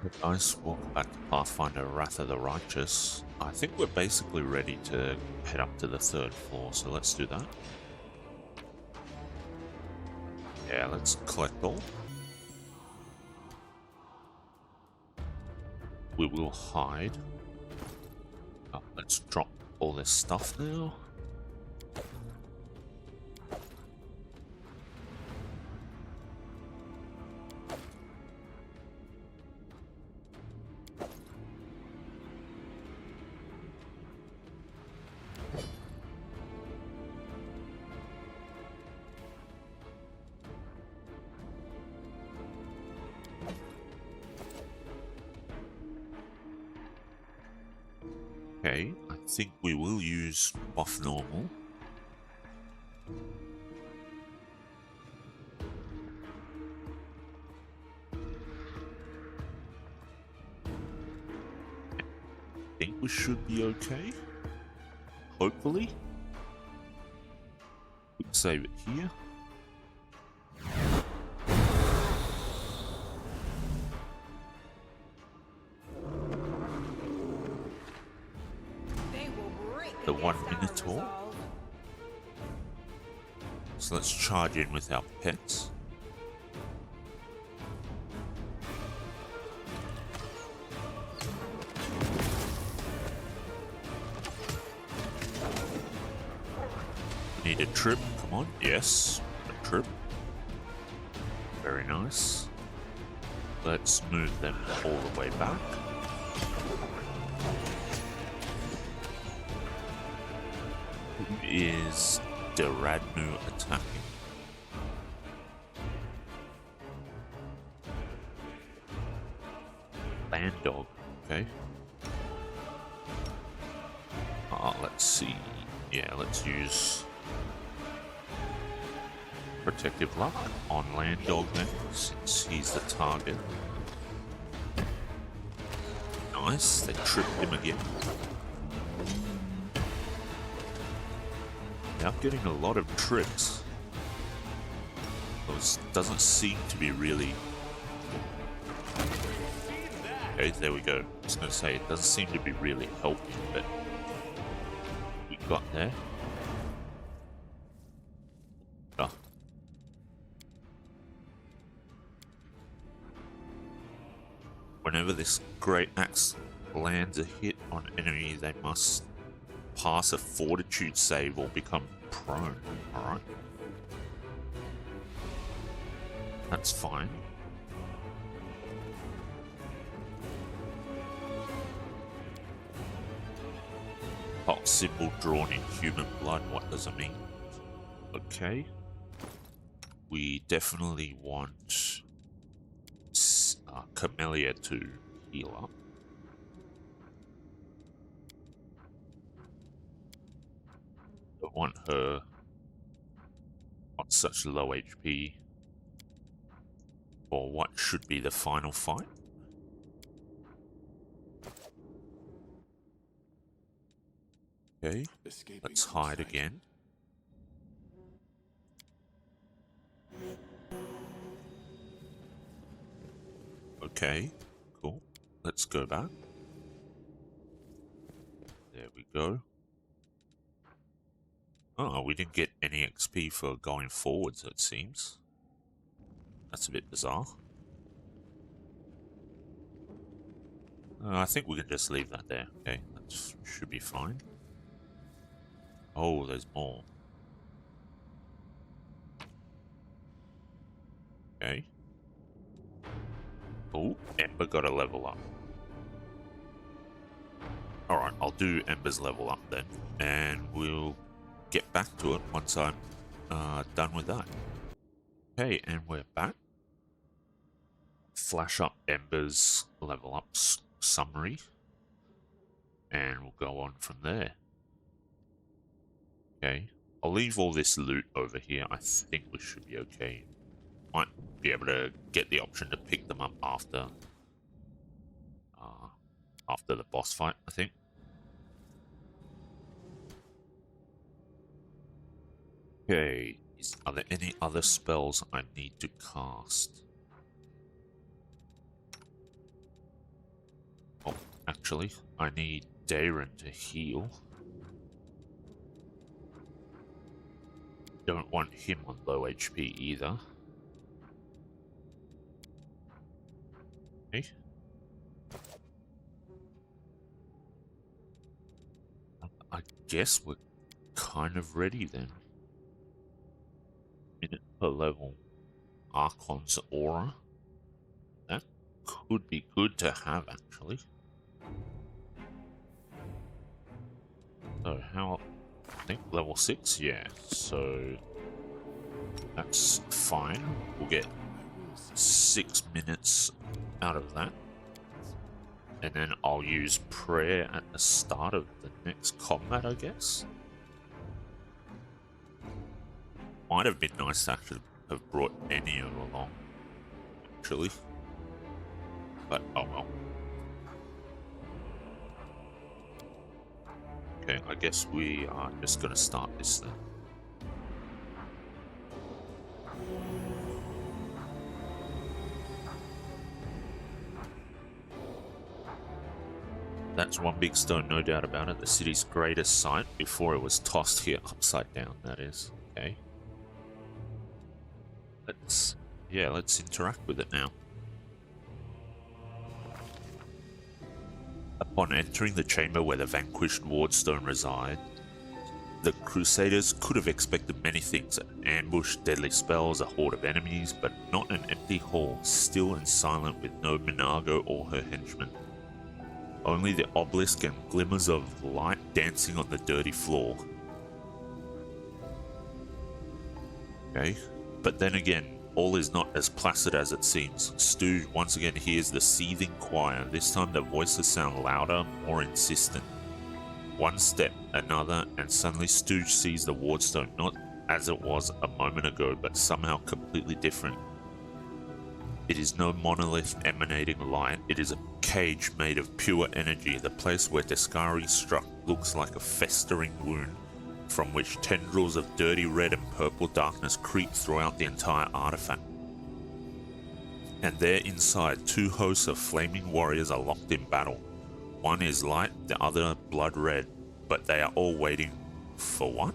Hey guys, welcome back to Pathfinder Wrath of the Righteous. I think we're basically ready to head up to the third floor, so let's do that. Yeah, let's collect all. We will hide. Let's drop all this stuff now. Okay, I think we will use buff normal. I think we should be okay. Hopefully. We can save it here. The 1 Minotaur. So let's charge in with our pets. Need a trip, come on, yes, a trip. Very nice. Let's move them all the way back. Who is Deradnu attacking? Land dog, okay. Let's see. Yeah, let's use Protective Luck on Land Dog then, since he's the target. Nice, they tripped him again. Now I'm getting a lot of trips. It doesn't seem to be really... Okay, there we go. I was going to say, it doesn't seem to be really helping, but we got there. Oh. Whenever this great axe lands a hit on enemy, they must pass a fortitude save or become prone. Alright. That's fine. Hot symbol drawn in human blood, what does it mean? Okay. We definitely want Camellia to heal up. Don't want her on such low HP for what should be the final fight. Okay, let's hide again. Okay, cool. Let's go back. There we go. Oh, we didn't get any XP for going forwards, it seems. That's a bit bizarre. I think we can just leave that there. Okay, that should be fine. Oh, there's more. Okay. Oh, Ember got a level up. Alright, I'll do Ember's level up then, and we'll get back to it once I'm done with that. Okay, and we're back. Flash up Ember's level up summary, and we'll go on from there. Okay, I'll leave all this loot over here. I think we should be okay. Might be able to get the option to pick them up after the boss fight, I think. Okay, are there any other spells I need to cast? Actually, I need Darren to heal. Don't want him on low HP either. Okay. I guess we're kind of ready then. Minute per level. Archon's Aura. That could be good to have, actually. So how... I think level 6? Yeah, so... that's fine. We'll get 6 minutes out of that. And then I'll use prayer at the start of the next combat, I guess. Might have been nice to actually have brought Ennio along, actually. But, oh well. Okay, I guess we are just gonna start this then. That's one big stone, no doubt about it. The city's greatest sight before it was tossed here upside down, that is. Okay. Let's interact with it now. Upon entering the chamber where the vanquished Worldstone reside, the Crusaders could have expected many things: an ambush, deadly spells, a horde of enemies, but not an empty hall, still and silent with no Minago or her henchmen. Only the obelisk and glimmers of light dancing on the dirty floor. Okay, but then again, all is not as placid as it seems. Stooge once again hears the seething choir. This time the voices sound louder, more insistent. One step, another, and suddenly Stooge sees the Worldstone, not as it was a moment ago, but somehow completely different. It is no monolith emanating light, it is a cage made of pure energy. The place where Descari struck looks like a festering wound, from which tendrils of dirty red and purple darkness creep throughout the entire artifact. And there inside, two hosts of flaming warriors are locked in battle. One is light, the other blood red, but they are all waiting for what?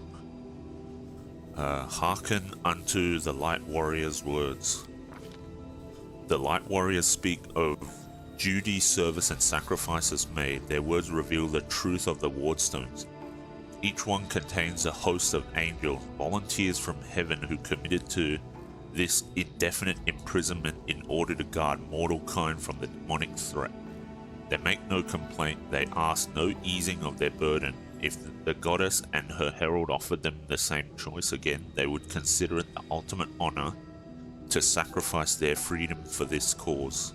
Hearken unto the light warriors' words. The light warriors speak of duty, service, and sacrifices made. Their words reveal the truth of the Worldstones. Each one contains a host of angels, volunteers from heaven who committed to this indefinite imprisonment in order to guard mortal kind from the demonic threat. They make no complaint, they ask no easing of their burden. If the goddess and her herald offered them the same choice again, they would consider it the ultimate honor to sacrifice their freedom for this cause.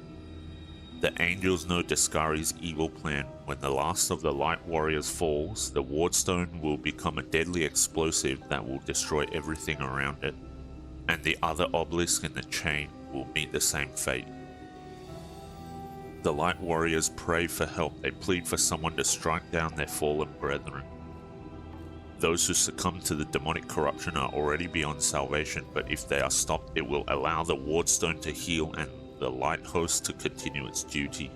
The angels know Descari's evil plan. When the last of the light warriors falls, the Worldstone will become a deadly explosive that will destroy everything around it, and the other obelisk in the chain will meet the same fate. The light warriors pray for help. They plead for someone to strike down their fallen brethren. Those who succumb to the demonic corruption are already beyond salvation, but if they are stopped, it will allow the Worldstone to heal and the light host to continue its duty.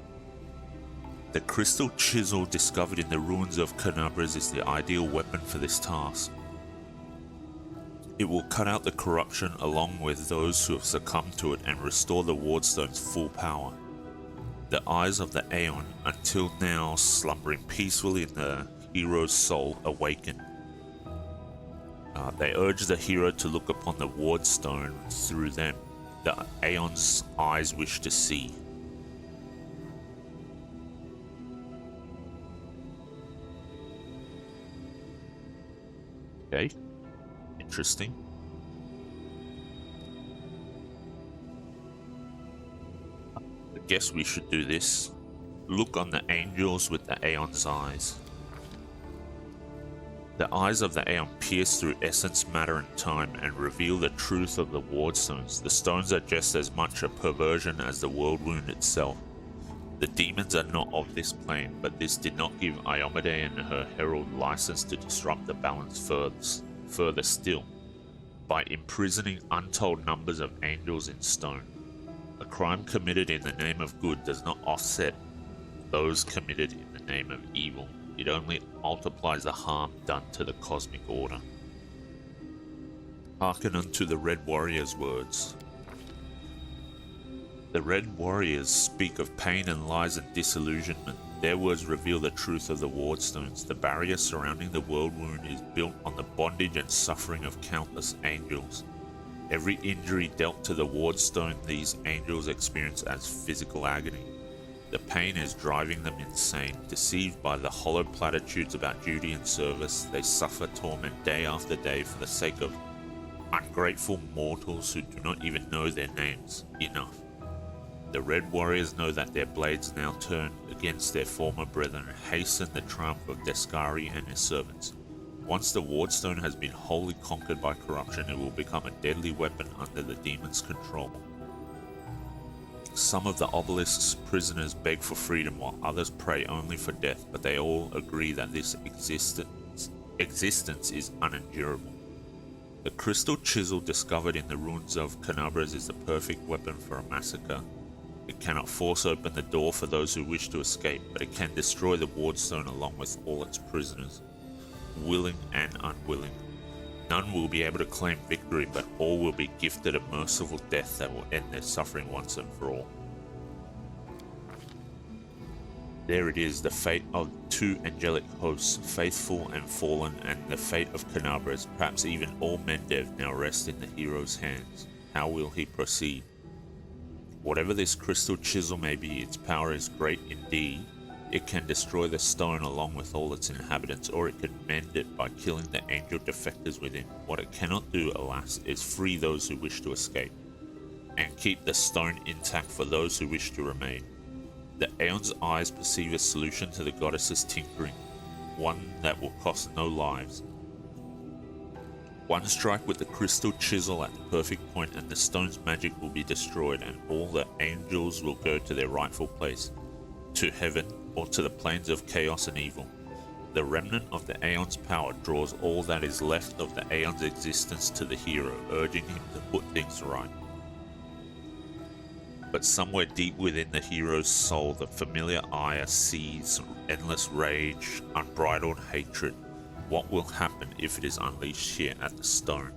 The crystal chisel discovered in the ruins of Kenabres is the ideal weapon for this task. It will cut out the corruption along with those who have succumbed to it and restore the Worldstone's full power. The eyes of the Aeon, until now slumbering peacefully in the hero's soul, awaken. They urge the hero to look upon the Worldstone through them. The Aeon's eyes wish to see. Okay, interesting. I guess we should do this. Look on the angels with the Aeon's eyes. The eyes of the Aeon pierce through essence, matter, and time and reveal the truth of the Worldstones. The stones are just as much a perversion as the world wound itself. The demons are not of this plane, but this did not give Iomade and her herald license to disrupt the balance further still, by imprisoning untold numbers of angels in stone. A crime committed in the name of good does not offset those committed in the name of evil. It only multiplies the harm done to the cosmic order. Hearken unto the Red Warrior's words. The Red Warriors speak of pain and lies and disillusionment. Their words reveal the truth of the Worldstones. The barrier surrounding the world wound is built on the bondage and suffering of countless angels. Every injury dealt to the Worldstone these angels experience as physical agony. The pain is driving them insane. Deceived by the hollow platitudes about duty and service, they suffer torment day after day for the sake of ungrateful mortals who do not even know their names. Enough. The Red Warriors know that their blades now turn against their former brethren and hasten the triumph of Deskari and his servants. Once the Worldstone has been wholly conquered by corruption, it will become a deadly weapon under the demon's control. Some of the obelisk's prisoners beg for freedom, while others pray only for death, but they all agree that this existence is unendurable. The crystal chisel discovered in the ruins of Kenabres is the perfect weapon for a massacre. It cannot force open the door for those who wish to escape, but it can destroy the Worldstone along with all its prisoners, willing and unwilling. None will be able to claim victory, but all will be gifted a merciful death that will end their suffering once and for all. There it is, the fate of two angelic hosts, faithful and fallen, and the fate of Kenabres. Perhaps even all Mendev now rest in the hero's hands. How will he proceed? Whatever this crystal chisel may be, its power is great indeed. It can destroy the stone along with all its inhabitants, or it can mend it by killing the angel defectors within. What it cannot do, alas, is free those who wish to escape, and keep the stone intact for those who wish to remain. The Aeon's eyes perceive a solution to the goddess's tinkering, one that will cost no lives. One strike with the crystal chisel at the perfect point and the stone's magic will be destroyed, and all the angels will go to their rightful place, to heaven or to the plains of chaos and evil. The remnant of the Aeon's power draws all that is left of the Aeon's existence to the hero, urging him to put things right. But somewhere deep within the hero's soul, the familiar eye sees endless rage, unbridled hatred. What will happen if it is unleashed here at the stone?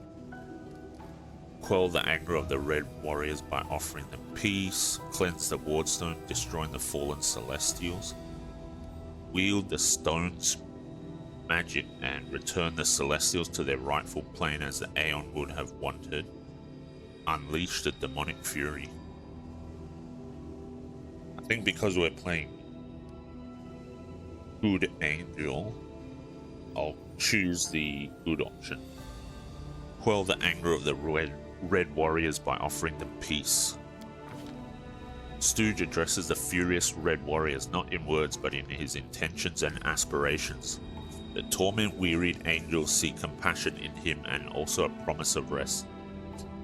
Quell the anger of the Red Warriors by offering them peace, cleanse the Worldstone, destroying the fallen Celestials, wield the stone's magic and return the Celestials to their rightful plane as the Aeon would have wanted, unleash the demonic fury. I think because we're playing Good Angel, I'll choose the good option. Quell the anger of the Red Warriors by offering them peace. Stooge addresses the furious Red Warriors not in words but in his intentions and aspirations. The torment-wearied angels see compassion in him and also a promise of rest.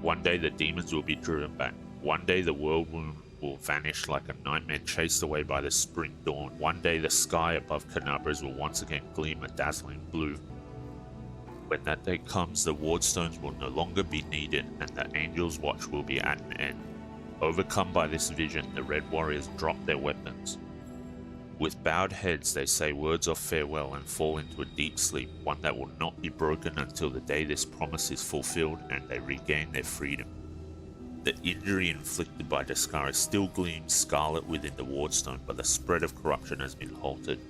One day the demons will be driven back. One day the world will vanish like a nightmare chased away by the spring dawn. One day the sky above Kenabres will once again gleam a dazzling blue. When that day comes, the Worldstones will no longer be needed and the Angel's Watch will be at an end. Overcome by this vision, the Red Warriors drop their weapons. With bowed heads, they say words of farewell and fall into a deep sleep, one that will not be broken until the day this promise is fulfilled and they regain their freedom. The injury inflicted by Deskari still gleams scarlet within the Worldstone, but the spread of corruption has been halted.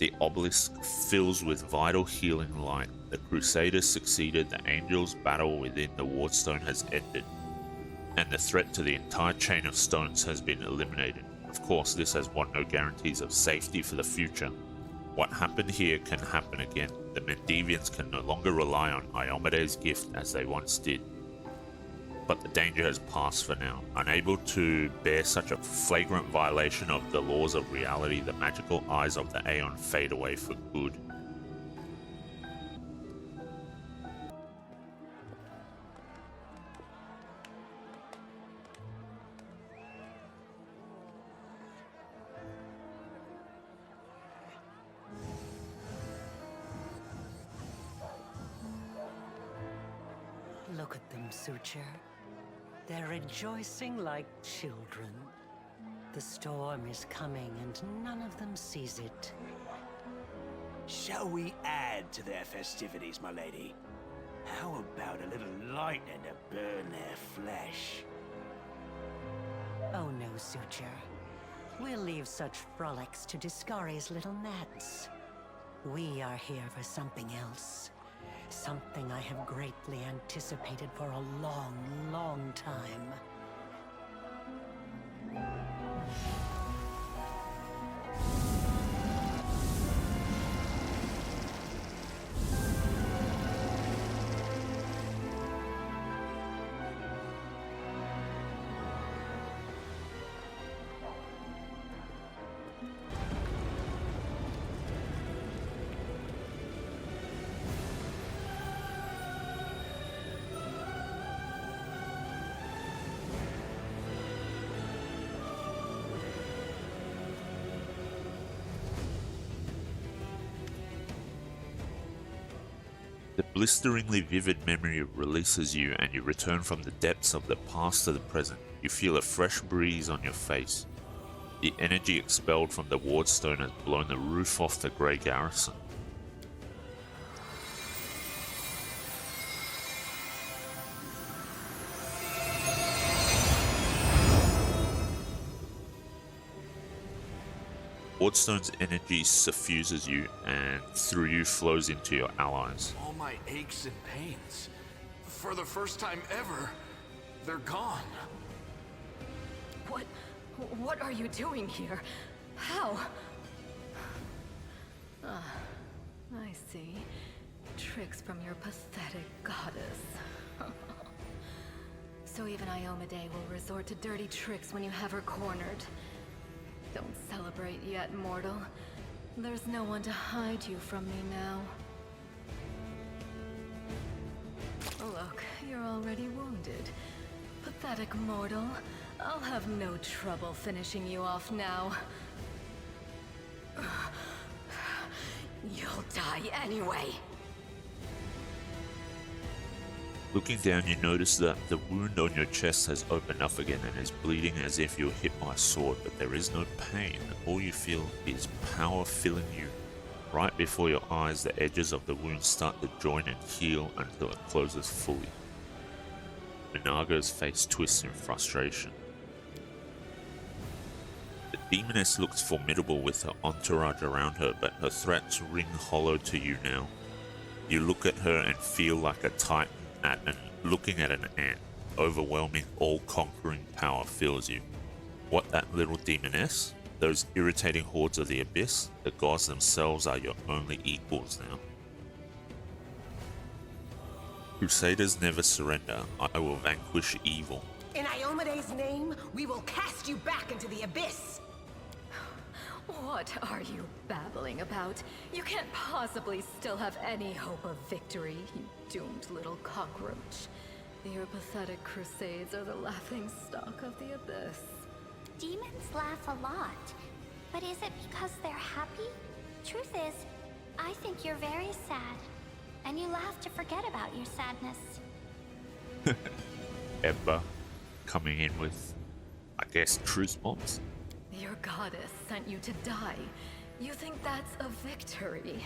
The obelisk fills with vital healing light. The Crusaders succeeded, the Angels' battle within the Worldstone has ended, and the threat to the entire chain of stones has been eliminated. Of course, this has won no guarantees of safety for the future. What happened here can happen again. The Mendevians can no longer rely on Iomede's gift as they once did. But the danger has passed for now. Unable to bear such a flagrant violation of the laws of reality, the magical eyes of the Aeon fade away for good. Look at them, Suture. They're rejoicing like children. The storm is coming and none of them sees it. Shall we add to their festivities, my lady? How about a little lightning to burn their flesh? Oh no, Suture. We'll leave such frolics to Discari's little gnats. We are here for something else. Something I have greatly anticipated for a long, long time. The blisteringly vivid memory releases you and you return from the depths of the past to the present. You feel a fresh breeze on your face. The energy expelled from the Worldstone has blown the roof off the grey Garrison. Worldstone's energy suffuses you and through you flows into your allies. All my aches and pains, for the first time ever, they're gone. What are you doing here? How? Ah, I see. Tricks from your pathetic goddess. So even Iomade will resort to dirty tricks when you have her cornered. Don't celebrate yet, mortal. There's no one to hide you from me now. Look, you're already wounded. Pathetic mortal. I'll have no trouble finishing you off now. You'll die anyway. Looking down, you notice that the wound on your chest has opened up again and is bleeding as if you were hit by a sword, but there is no pain. All you feel is power filling you. Right before your eyes, the edges of the wound start to join and heal until it closes fully. Minaga's face twists in frustration. The demoness looks formidable with her entourage around her, but her threats ring hollow to you now. You look at her and feel like a titan looking at an ant. Overwhelming, all-conquering power fills you. What, that little demoness? Those irritating hordes of the abyss? The gods themselves are your only equals now. Crusaders never surrender. I will vanquish evil. In Iomade's name, we will cast you back into the abyss! What are you babbling about? You can't possibly still have any hope of victory, you doomed little cockroach. Your pathetic crusades are the laughing stock of the abyss. Demons laugh a lot, but is it because they're happy? Truth is, I think you're very sad, and you laugh to forget about your sadness. Ember coming in with, I guess, truth bombs. Your goddess sent you to die. You think that's a victory?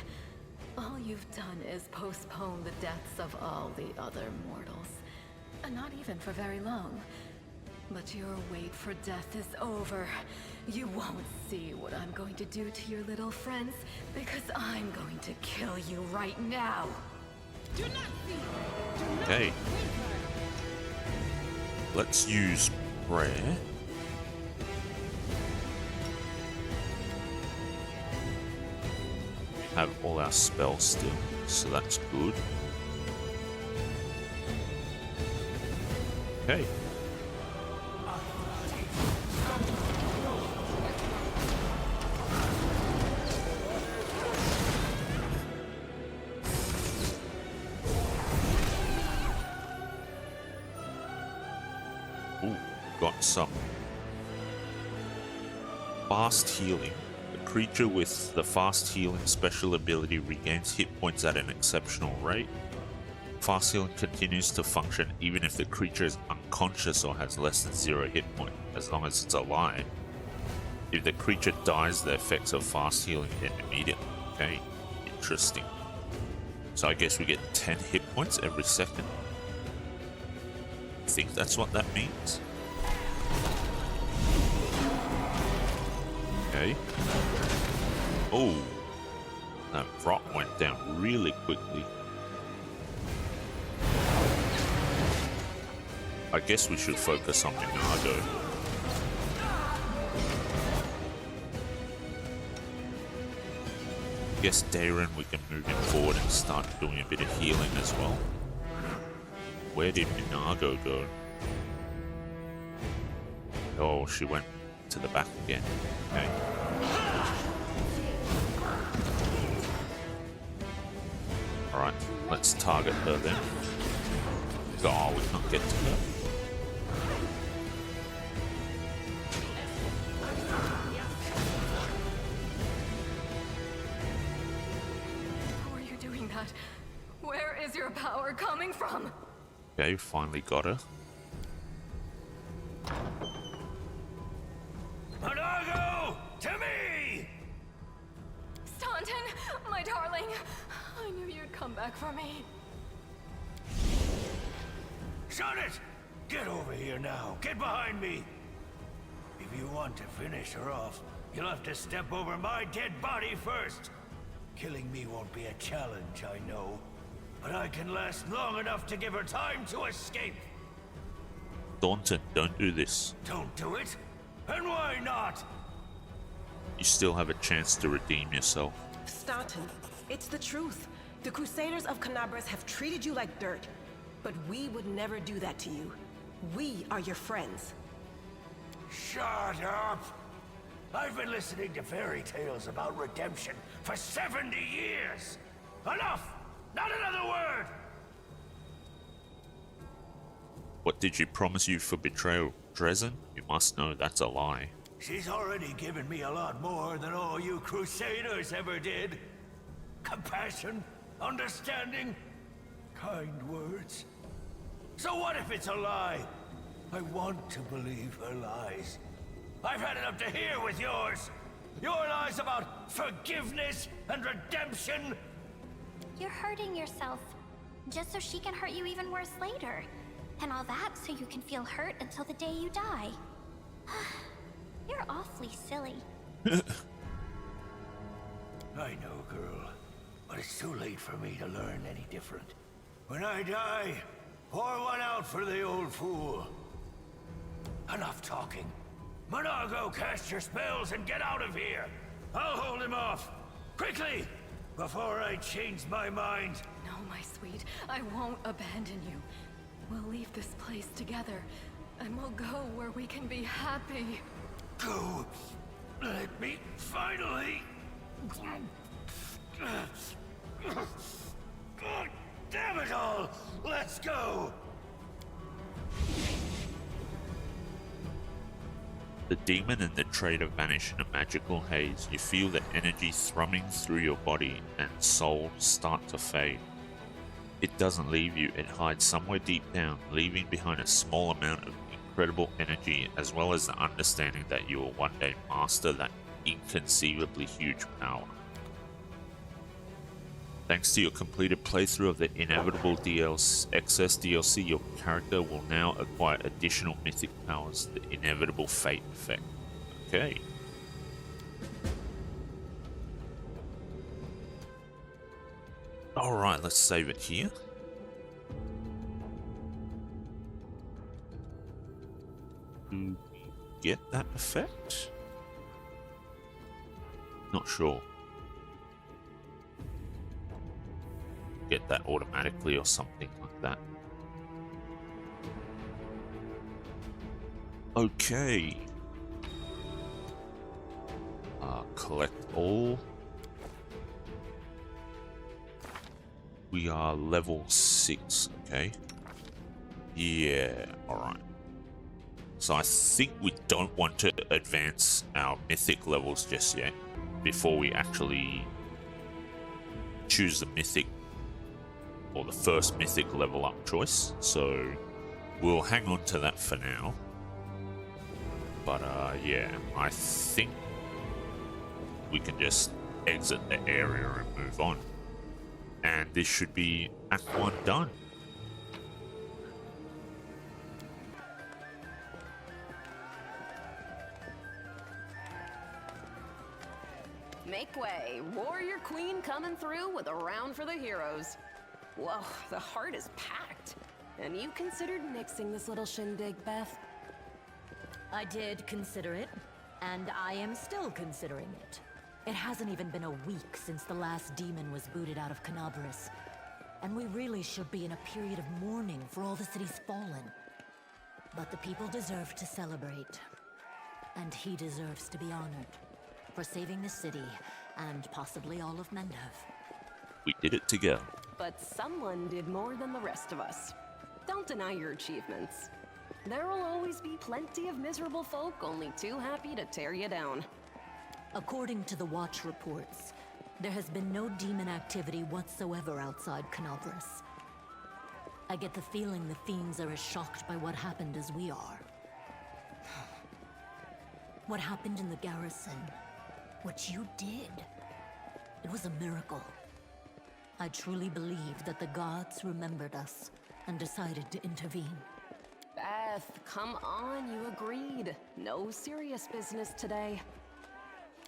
All you've done is postpone the deaths of all the other mortals. And not even for very long. But your wait for death is over. You won't see what I'm going to do to your little friends, because I'm going to kill you right now. Do not fear! Do not Okay. Let's use prayer. Have all our spells still, so that's good. Okay. Ooh, got some fast healing. The creature with the fast healing special ability regains hit points at an exceptional rate. Fast healing continues to function even if the creature is unconscious or has less than 0 hit point, as long as it's alive. If the creature dies, the effects are fast healing and immediate. Okay, interesting. So I guess we get 10 hit points every second. I think that's what that means. Okay. Oh, that rock went down really quickly. I guess we should focus on Minago. I guess Darren, we can move him forward and start doing a bit of healing as well. Where did Minago go? Oh, she went to the back again. Okay. Alright, let's target her then. Oh, we can't get to her. How are you doing that? Where is your power coming from? Okay, finally got her. Minago! To me! Staunton, my darling. I knew you'd come back for me. Shut it! Get over here now. Get behind me. If you want to finish her off, you'll have to step over my dead body first. Killing me won't be a challenge, I know. But I can last long enough to give her time to escape. Thornton, don't do this. Don't do it? And why not? You still have a chance to redeem yourself. Staunton, it's the truth. The Crusaders of Kenabres have treated you like dirt. But we would never do that to you. We are your friends. Shut up! I've been listening to fairy tales about redemption for 70 years! Enough! Not another word! What did you promise you for betrayal, Dresden? You must know that's a lie. She's already given me a lot more than all you Crusaders ever did. Compassion, understanding, kind words. So what if it's a lie? I want to believe her lies. I've had enough to hear with yours. Your lies about forgiveness and redemption. You're hurting yourself, just so she can hurt you even worse later. And all that so you can feel hurt until the day you die. You're awfully silly. I know, girl. But it's too late for me to learn any different. When I die, pour one out for the old fool. Enough talking. Minago, cast your spells and get out of here. I'll hold him off. Quickly! Before I change my mind. No, my sweet. I won't abandon you. We'll leave this place together, and we'll go where we can be happy. Go. Let me finally. God damn it all! Let's go! The demon and the traitor vanish in a magical haze. You feel the energy thrumming through your body and soul start to fade. It doesn't leave you, it hides somewhere deep down, leaving behind a small amount of incredible energy as well as the understanding that you will one day master that inconceivably huge power. Thanks to your completed playthrough of the inevitable excess DLC, your character will now acquire additional mythic powers, the inevitable fate effect. Okay. Alright, let's save it here. Do we get that effect? Not sure. Get that automatically or something like that. Okay. Collect all. We are level 6, okay. Yeah, alright. So I think we don't want to advance our mythic levels just yet before we actually choose the mythic or the first mythic level up choice. So we'll hang on to that for now. But yeah, I think we can just exit the area and move on. And this should be Act 1 done. Make way. Warrior Queen coming through with a round for the heroes. Whoa, the heart is packed. And you considered nixing this little shindig, Beth? I did consider it, and I am still considering it. It hasn't even been a week since the last demon was booted out of Kenabres. And we really should be in a period of mourning for all the city's fallen. But the people deserve to celebrate. And he deserves to be honored. For saving the city, and possibly all of Mendev. We did it together. But someone did more than the rest of us. Don't deny your achievements. There will always be plenty of miserable folk only too happy to tear you down. According to the Watch reports, there has been no demon activity whatsoever outside Kenabres. I get the feeling the fiends are as shocked by what happened as we are. What happened in the Garrison, what you did, it was a miracle. I truly believe that the gods remembered us and decided to intervene. Beth, come on, you agreed. No serious business today.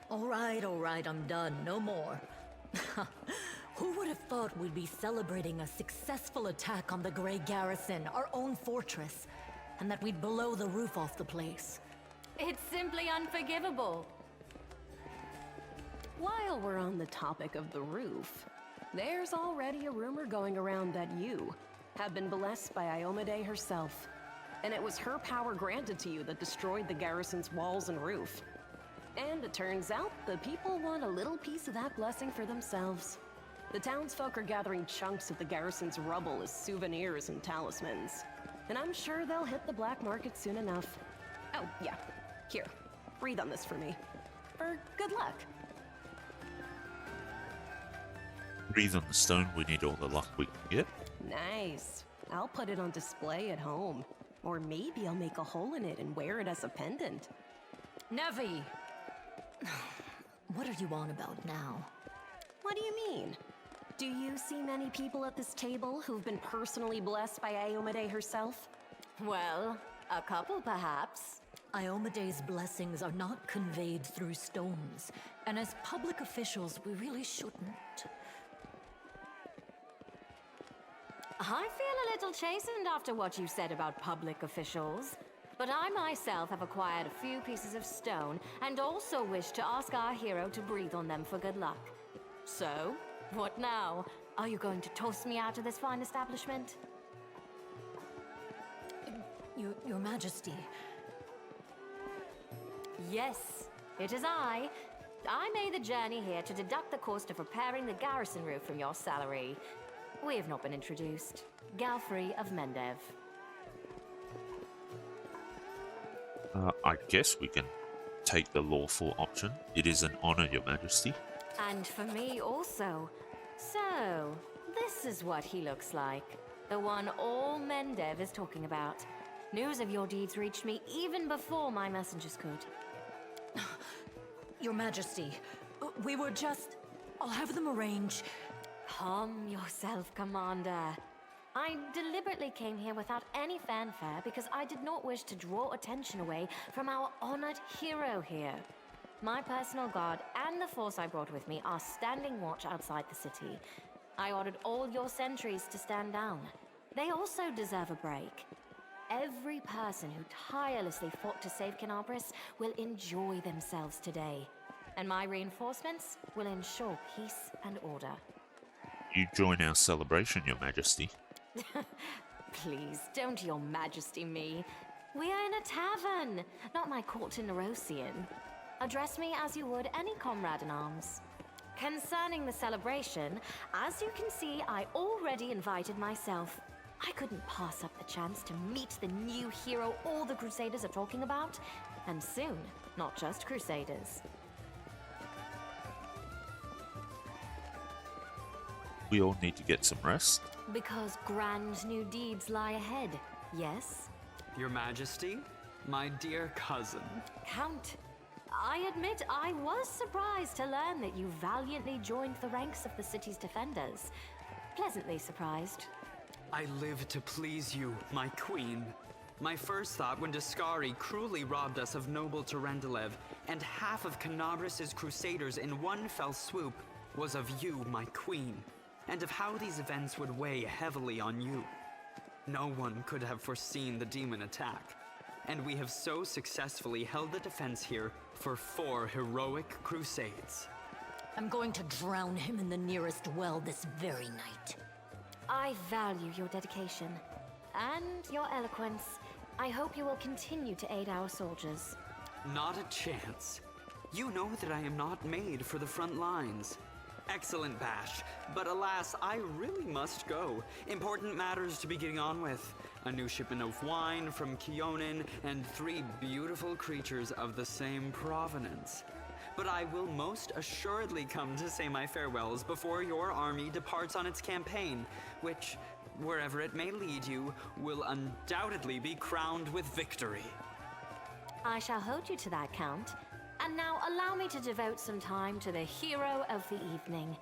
All right, I'm done. No more. Who would have thought we'd be celebrating a successful attack on the Grey Garrison, our own fortress, and that we'd blow the roof off the place? It's simply unforgivable. While we're on the topic of the roof, there's already a rumor going around that you have been blessed by Iomade herself. And it was her power granted to you that destroyed the garrison's walls and roof. And it turns out the people want a little piece of that blessing for themselves. The townsfolk are gathering chunks of the garrison's rubble as souvenirs and talismans. And I'm sure they'll hit the black market soon enough. Oh, yeah. Here, breathe on this for me. For good luck. Breathe on the stone, we need all the luck we can get. Nice. I'll put it on display at home. Or maybe I'll make a hole in it and wear it as a pendant. Nevi! What are you on about now? What do you mean? Do you see many people at this table who've been personally blessed by Iomade herself? Well, a couple perhaps. Iomade's blessings are not conveyed through stones, and as public officials, we really shouldn't. I feel a little chastened after what you said about public officials. But I myself have acquired a few pieces of stone and also wish to ask our hero to breathe on them for good luck. So, what now? Are you going to toss me out of this fine establishment? Your Majesty. Yes, it is I. I made the journey here to deduct the cost of repairing the garrison roof from your salary. We have not been introduced. Galfrey of Mendev. I guess we can take the lawful option. It is an honor, Your Majesty. And for me also. So, this is what he looks like. The one all Mendev is talking about. News of your deeds reached me even before my messengers could. Your Majesty, we were just... I'll have them arrange... Calm yourself, Commander. I deliberately came here without any fanfare because I did not wish to draw attention away from our honored hero here. My personal guard and the force I brought with me are standing watch outside the city. I ordered all your sentries to stand down. They also deserve a break. Every person who tirelessly fought to save Kenabres will enjoy themselves today. And my reinforcements will ensure peace and order. You join our celebration, Your Majesty. Please, don't Your Majesty me. We are in a tavern, not my court in Nerosian. Address me as you would any comrade in arms. Concerning the celebration, as you can see, I already invited myself. I couldn't pass up the chance to meet the new hero all the Crusaders are talking about. And soon, not just Crusaders. We all need to get some rest. Because grand new deeds lie ahead, yes? Your Majesty, my dear cousin. Count, I admit I was surprised to learn that you valiantly joined the ranks of the city's defenders. Pleasantly surprised. I live to please you, my queen. My first thought when Discari cruelly robbed us of noble Terendelev and half of Kenabres' crusaders in one fell swoop was of you, my queen, and of how these events would weigh heavily on you. No one could have foreseen the demon attack, and we have so successfully held the defense here for 4 heroic crusades. I'm going to drown him in the nearest well this very night. I value your dedication and your eloquence. I hope you will continue to aid our soldiers. Not a chance. You know that I am not made for the front lines. Excellent bash, but alas, I really must go. Important matters to be getting on with. A new shipment of wine from Keonin, and 3 beautiful creatures of the same provenance. But I will most assuredly come to say my farewells before your army departs on its campaign, which, wherever it may lead you, will undoubtedly be crowned with victory. I shall hold you to that, Count. And now allow me to devote some time to the hero of the evening.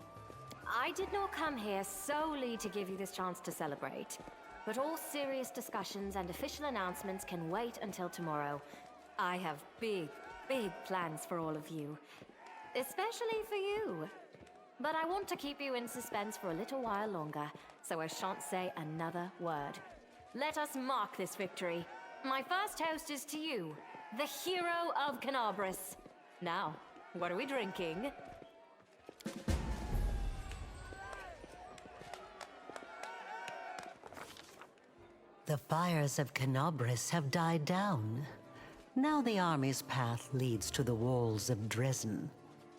I did not come here solely to give you this chance to celebrate, but all serious discussions and official announcements can wait until tomorrow. I have big plans for all of you, especially for you. But I want to keep you in suspense for a little while longer, so I shan't say another word. Let us mark this victory. My first toast is to you, the hero of Kenabres. Now, what are we drinking? The fires of Kenabres have died down. Now the army's path leads to the walls of Dresden,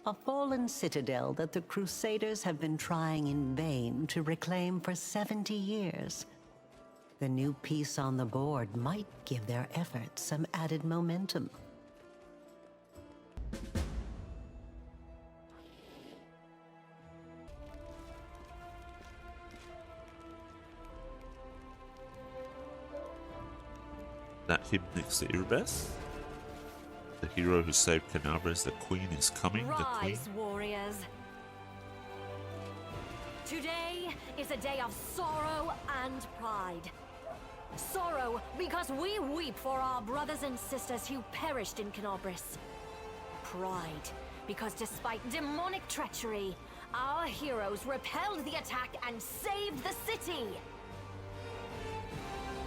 a fallen citadel that the Crusaders have been trying in vain to reclaim for 70 years. The new piece on the board might give their efforts some added momentum. That him next to Irbeth? The hero who saved Kenabres, the queen is coming, the queen. Rise, warriors. Today is a day of sorrow and pride. Sorrow because we weep for our brothers and sisters who perished in Kenabres. Pride because despite demonic treachery, our heroes repelled the attack and saved the city.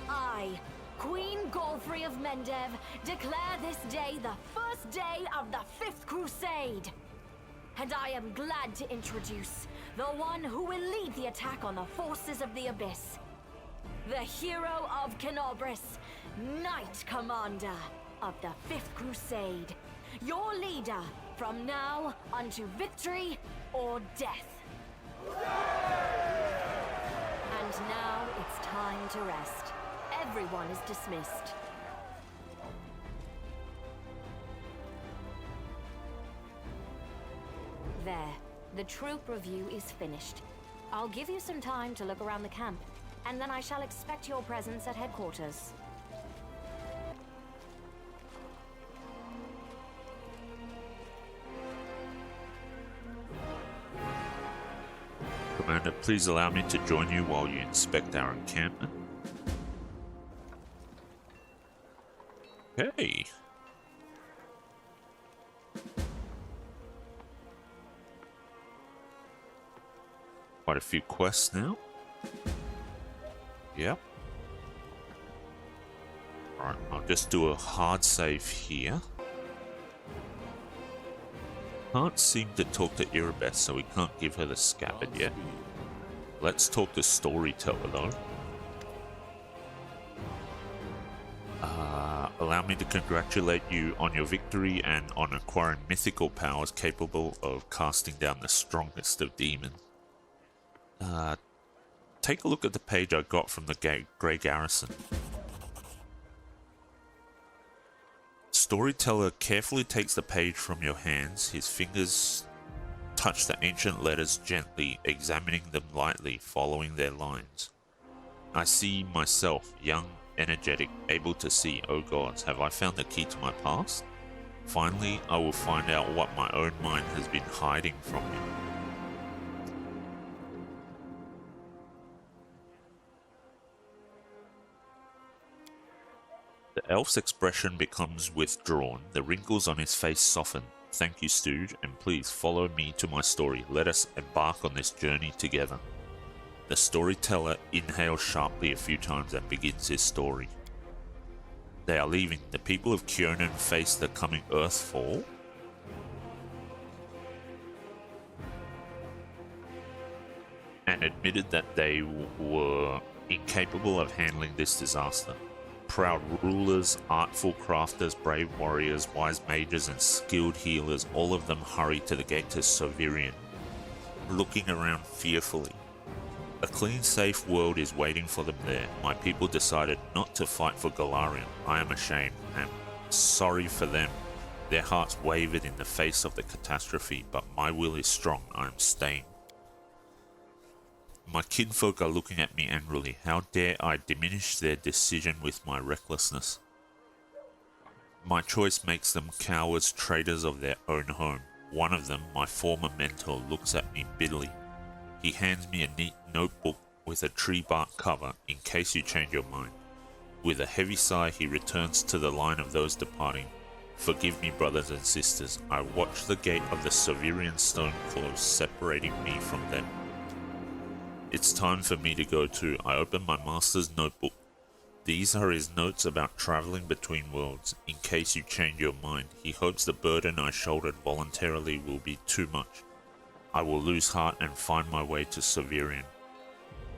I, Queen Godfrey of Mendev, declare this day the first day of the 5th Crusade. And I am glad to introduce the one who will lead the attack on the forces of the Abyss. The hero of Kenabres, Knight Commander of the 5th Crusade. Your leader from now unto victory or death. And now it's time to rest. Everyone is dismissed. There. The troop review is finished. I'll give you some time to look around the camp, and then I shall expect your presence at headquarters. Commander, please allow me to join you while you inspect our encampment. Okay. Quite a few quests now. Yep. Alright, I'll just do a hard save here. Can't seem to talk to Irbeth, so we can't give her the scabbard yet. Let's talk to Storyteller though. Allow me to congratulate you on your victory and on acquiring mythical powers capable of casting down the strongest of demons. Take a look at the page I got from the Grey Garrison. Storyteller carefully takes the page from your hands. His fingers touch the ancient letters gently, examining them lightly, following their lines. I see myself, young energetic, able to see. Oh gods, have I found the key to my past? Finally, I will find out what my own mind has been hiding from me. The elf's expression becomes withdrawn. The wrinkles on his face soften. Thank you, Stooge, and please follow me to my story. Let us embark on this journey together. The storyteller inhales sharply a few times and begins his story. They are leaving. The people of Kiernan face the coming Earthfall. And admitted that they were incapable of handling this disaster. Proud rulers, artful crafters, brave warriors, wise mages, and skilled healers, all of them hurry to the gate to Sovirian, looking around fearfully. A clean, safe world is waiting for them there. My people decided not to fight for Golarion. I am ashamed and sorry for them. Their hearts wavered in the face of the catastrophe, but my will is strong. I am staying. My kinfolk are looking at me angrily. How dare I diminish their decision with my recklessness? My choice makes them cowards, traitors of their own home. One of them, my former mentor, looks at me bitterly. He hands me a neat notebook with a tree bark cover, in case you change your mind. With a heavy sigh, he returns to the line of those departing. Forgive me, brothers and sisters. I watch the gate of the Sovirian stone close, separating me from them. It's time for me to go too. I open my master's notebook. These are his notes about traveling between worlds. In case you change your mind, he hopes the burden I shouldered voluntarily will be too much. I will lose heart and find my way to Sovirian.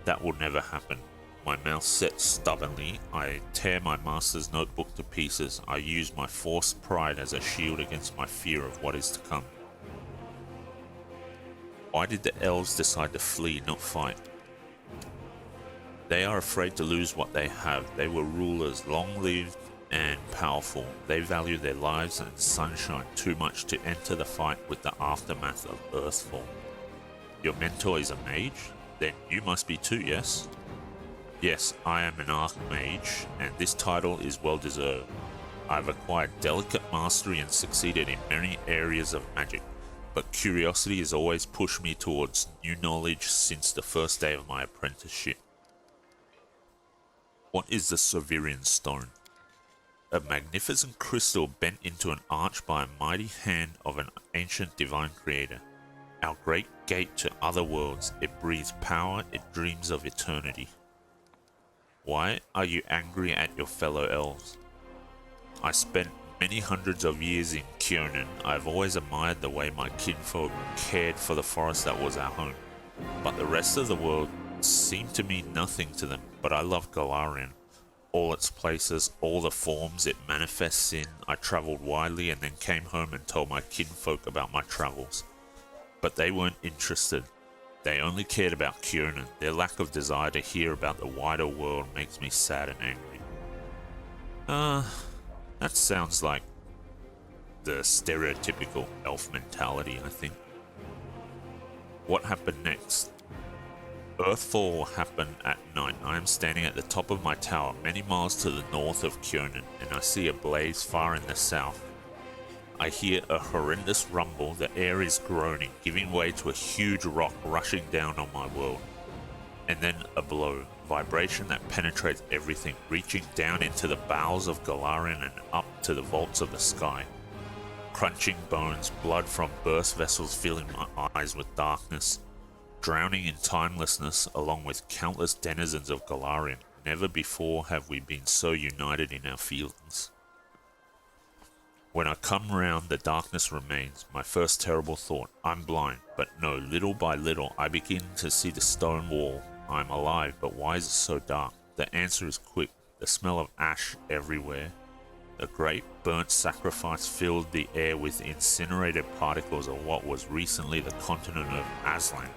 That will never happen. My mouth set stubbornly. I tear my master's notebook to pieces. I use my forced pride as a shield against my fear of what is to come. Why did the elves decide to flee, not fight? They are afraid to lose what they have. They were rulers, long-lived and powerful. They value their lives and sunshine too much to enter the fight with the aftermath of Earthfall. Your mentor is a mage? Then you must be too, yes? Yes, I am an archmage, and this title is well deserved. I've acquired delicate mastery and succeeded in many areas of magic. But curiosity has always pushed me towards new knowledge since the first day of my apprenticeship. What is the Sovirian Stone? A magnificent crystal bent into an arch by a mighty hand of an ancient divine creator. Our great gate to other worlds. It breathes power, it dreams of eternity. Why are you angry at your fellow elves? I spent many hundreds of years in Kiernan. I've always admired the way my kinfolk cared for the forest that was our home. But the rest of the world seemed to mean nothing to them. But I love Golarion. All its places, all the forms it manifests in. I travelled widely and then came home and told my kinfolk about my travels. But they weren't interested. They only cared about Kiernan. Their lack of desire to hear about the wider world makes me sad and angry. That sounds like the stereotypical elf mentality, I think. What happened next? Earthfall happened at night. I am standing at the top of my tower, many miles to the north of Kiernan, and I see a blaze far in the south. I hear a horrendous rumble. The air is groaning, giving way to a huge rock rushing down on my world. And then a blow. Vibration that penetrates everything, reaching down into the bowels of Golarion and up to the vaults of the sky. Crunching bones, blood from burst vessels filling my eyes with darkness. Drowning in timelessness along with countless denizens of Golarion. Never before have we been so united in our feelings. When I come round, the darkness remains. My first terrible thought, I'm blind. But no, little by little, I begin to see the stone wall. I'm alive, but why is it so dark? The answer is quick. The smell of ash everywhere. A great burnt sacrifice filled the air with incinerated particles of what was recently the continent of Aslan.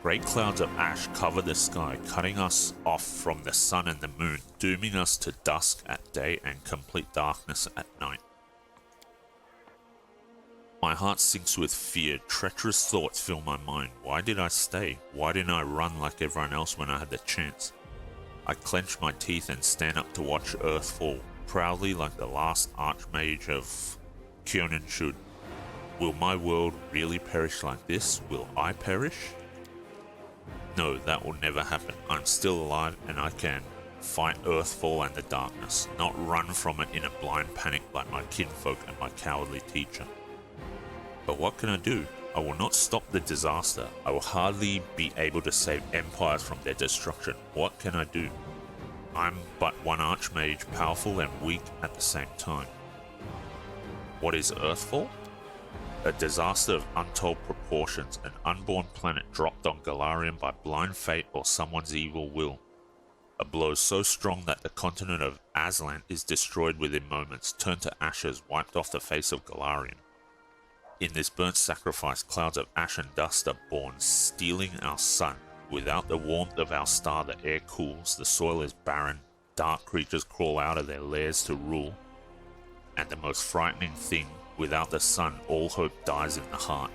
Great clouds of ash cover the sky, cutting us off from the sun and the moon, dooming us to dusk at day and complete darkness at night. My heart sinks with fear. Treacherous thoughts fill my mind. Why did I stay? Why didn't I run like everyone else when I had the chance? I clench my teeth and stand up to watch Earth fall, proudly like the last Archmage of Kyonin should. Will my world really perish like this? Will I perish? No, that will never happen. I'm still alive and I can fight Earthfall and the darkness, not run from it in a blind panic like my kinfolk and my cowardly teacher. But what can I do? I will not stop the disaster. I will hardly be able to save empires from their destruction. What can I do? I'm but one Archmage, powerful and weak at the same time. What is Earthfall? A disaster of untold proportions, an unborn planet dropped on Golarion by blind fate or someone's evil will. A blow so strong that the continent of Aslan is destroyed within moments, turned to ashes, wiped off the face of Golarion. In this burnt sacrifice, clouds of ash and dust are born, stealing our sun. Without the warmth of our star, the air cools, the soil is barren, dark creatures crawl out of their lairs to rule. And the most frightening thing, without the sun, all hope dies in the heart.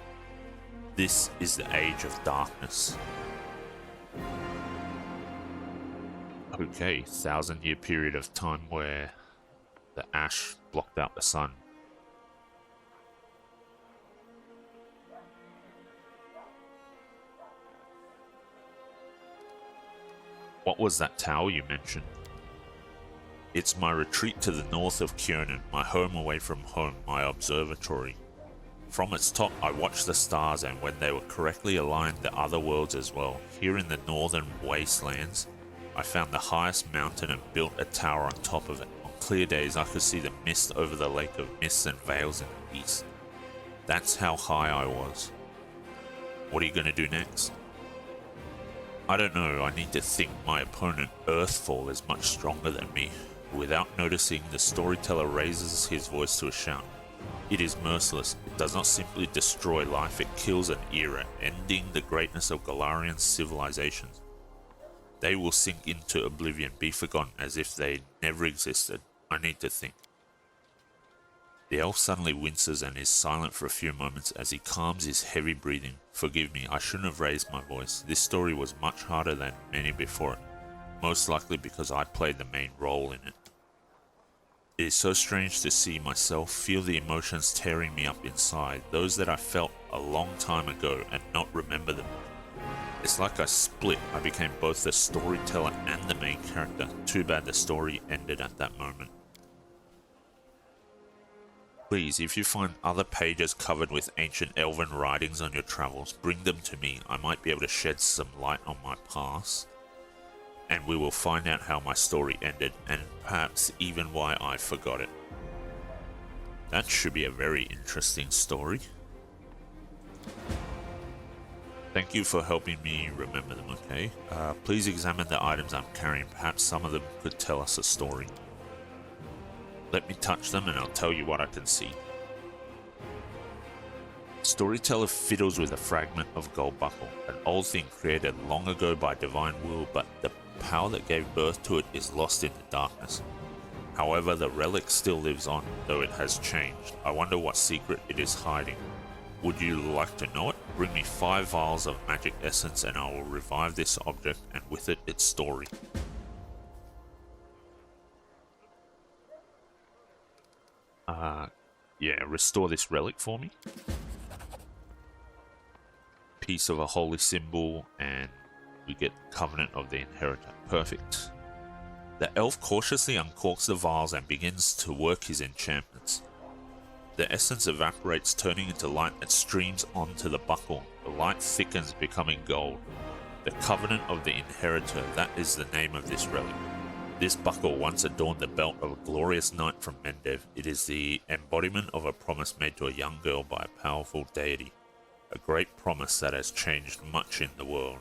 This is the age of darkness. Okay, 1,000-year period of time where the ash blocked out the sun. What was that tower you mentioned? It's my retreat to the north of Kyonin, my home away from home, my observatory. From its top I watched the stars, and when they were correctly aligned, the other worlds as well. Here in the northern wastelands, I found the highest mountain and built a tower on top of it. On clear days I could see the mist over the lake of mists and veils in the east. That's how high I was. What are you going to do next? I don't know, I need to think. My opponent, Earthfall, is much stronger than me. Without noticing, the storyteller raises his voice to a shout. It is merciless. It does not simply destroy life, it kills an era, ending the greatness of Golarion's civilizations. They will sink into oblivion, be forgotten as if they never existed. I need to think. The elf suddenly winces and is silent for a few moments as he calms his heavy breathing. Forgive me, I shouldn't have raised my voice. This story was much harder than many before it, most likely because I played the main role in it. It is so strange to see myself, feel the emotions tearing me up inside, those that I felt a long time ago and not remember them. It's like I split. I became both the storyteller and the main character. Too bad the story ended at that moment. Please, if you find other pages covered with ancient elven writings on your travels, bring them to me. I might be able to shed some light on my past, and we will find out how my story ended, and perhaps even why I forgot it. That should be a very interesting story. Thank you for helping me remember them, okay? Please examine the items I'm carrying. Perhaps some of them could tell us a story. Let me touch them and I'll tell you what I can see. Storyteller fiddles with a fragment of gold buckle, an old thing created long ago by divine will, but the power that gave birth to it is lost in the darkness. However, the relic still lives on, though it has changed. I wonder what secret it is hiding. Would you like to know it? Bring me 5 vials of magic essence and I will revive this object and with it its story. Yeah, restore this relic for me. Piece of a holy symbol, and we get Covenant of the Inheritor. Perfect. The elf cautiously uncorks the vials and begins to work his enchantments. The essence evaporates, turning into light that streams onto the buckle. The light thickens, becoming gold. The Covenant of the Inheritor, that is the name of this relic. This buckle once adorned the belt of a glorious knight from Mendev. It is the embodiment of a promise made to a young girl by a powerful deity. A great promise that has changed much in the world.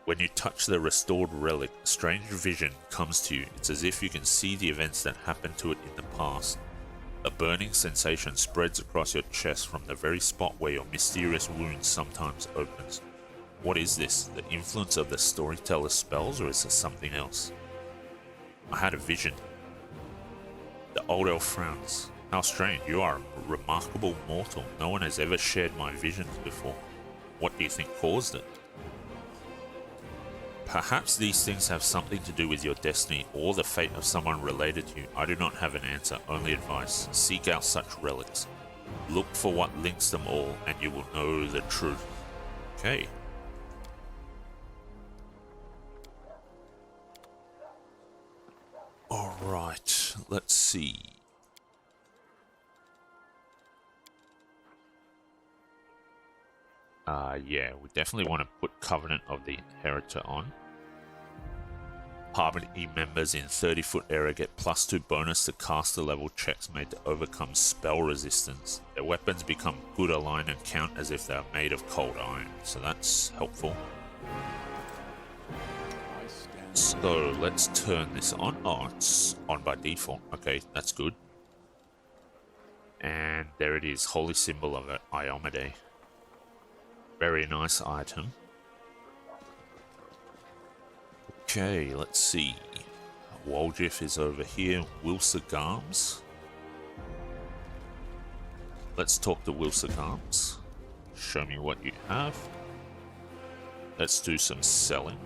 When you touch the restored relic, a strange vision comes to you. It's as if you can see the events that happened to it in the past. A burning sensation spreads across your chest from the very spot where your mysterious wound sometimes opens. What is this? The influence of the storyteller's spells, or is it something else? I had a vision. The old elf frowns. How strange. You are a remarkable mortal. No one has ever shared my visions before. What do you think caused it? Perhaps these things have something to do with your destiny or the fate of someone related to you. I do not have an answer, only advice. Seek out such relics. Look for what links them all, and you will know the truth. Okay. Alright, let's see. Yeah, we definitely want to put Covenant of the Inheritor on. Party members in 30-foot area get +2 bonus to caster level checks made to overcome spell resistance. Their weapons become good aligned and count as if they are made of cold iron, so that's helpful. So let's turn this on. Oh, it's on by default. Okay, that's good. And there it is, Holy Symbol of Iomade. Very nice item. Okay, let's see. Woljif is over here. Wilsagams. Let's talk to Wilsagams. Show me what you have. Let's do some selling.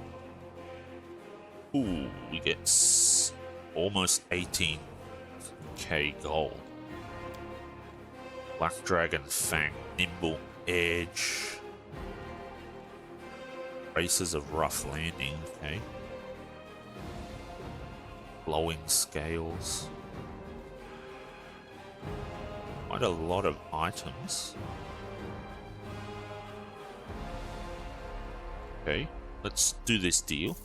Ooh, we get almost 18k gold. Black Dragon Fang, Nimble Edge. Races of Rough Landing, okay. Glowing Scales. Quite a lot of items. Okay, let's do this deal.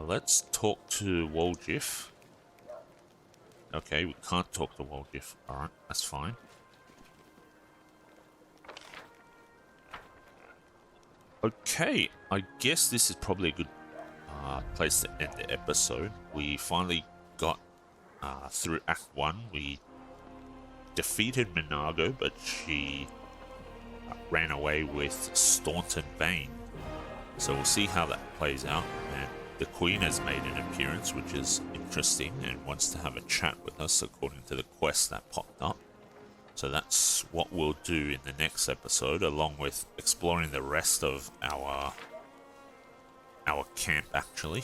Let's talk to Woljif. Okay, we can't talk to Woljif. Alright, that's fine. Okay, I guess this is probably a good place to end the episode. We finally got through Act 1. We defeated Minago, but she ran away with Staunton Bane. So we'll see how that plays out. And the Queen has made an appearance, which is interesting, and wants to have a chat with us according to the quest that popped up. So that's what we'll do in the next episode, along with exploring the rest of our camp, actually.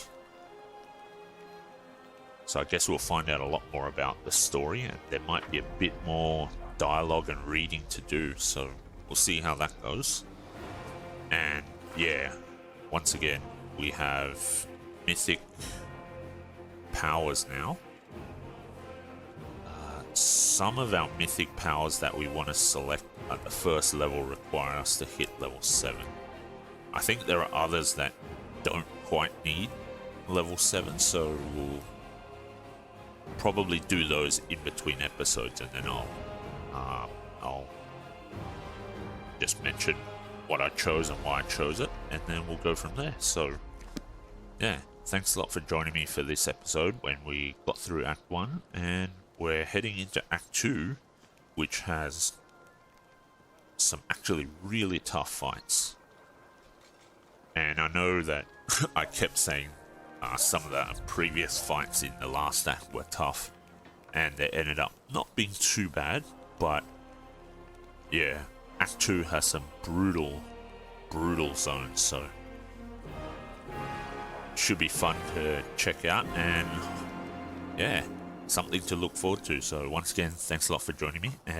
So I guess we'll find out a lot more about the story, and there might be a bit more dialogue and reading to do, so we'll see how that goes. And yeah, once again, we have mythic powers now. Some of our mythic powers that we want to select at the first level require us to hit level 7. I think there are others that don't quite need level 7, so we'll probably do those in between episodes, and then I'll just mention what I chose and why I chose it, and then we'll go from there. So yeah, thanks a lot for joining me for this episode when we got through Act 1, and we're heading into Act 2, which has some actually really tough fights. And I know that I kept saying some of the previous fights in the last act were tough, and they ended up not being too bad, but yeah, Act 2 has some brutal zones, so should be fun to check out, and yeah, something to look forward to. So once again, thanks a lot for joining me.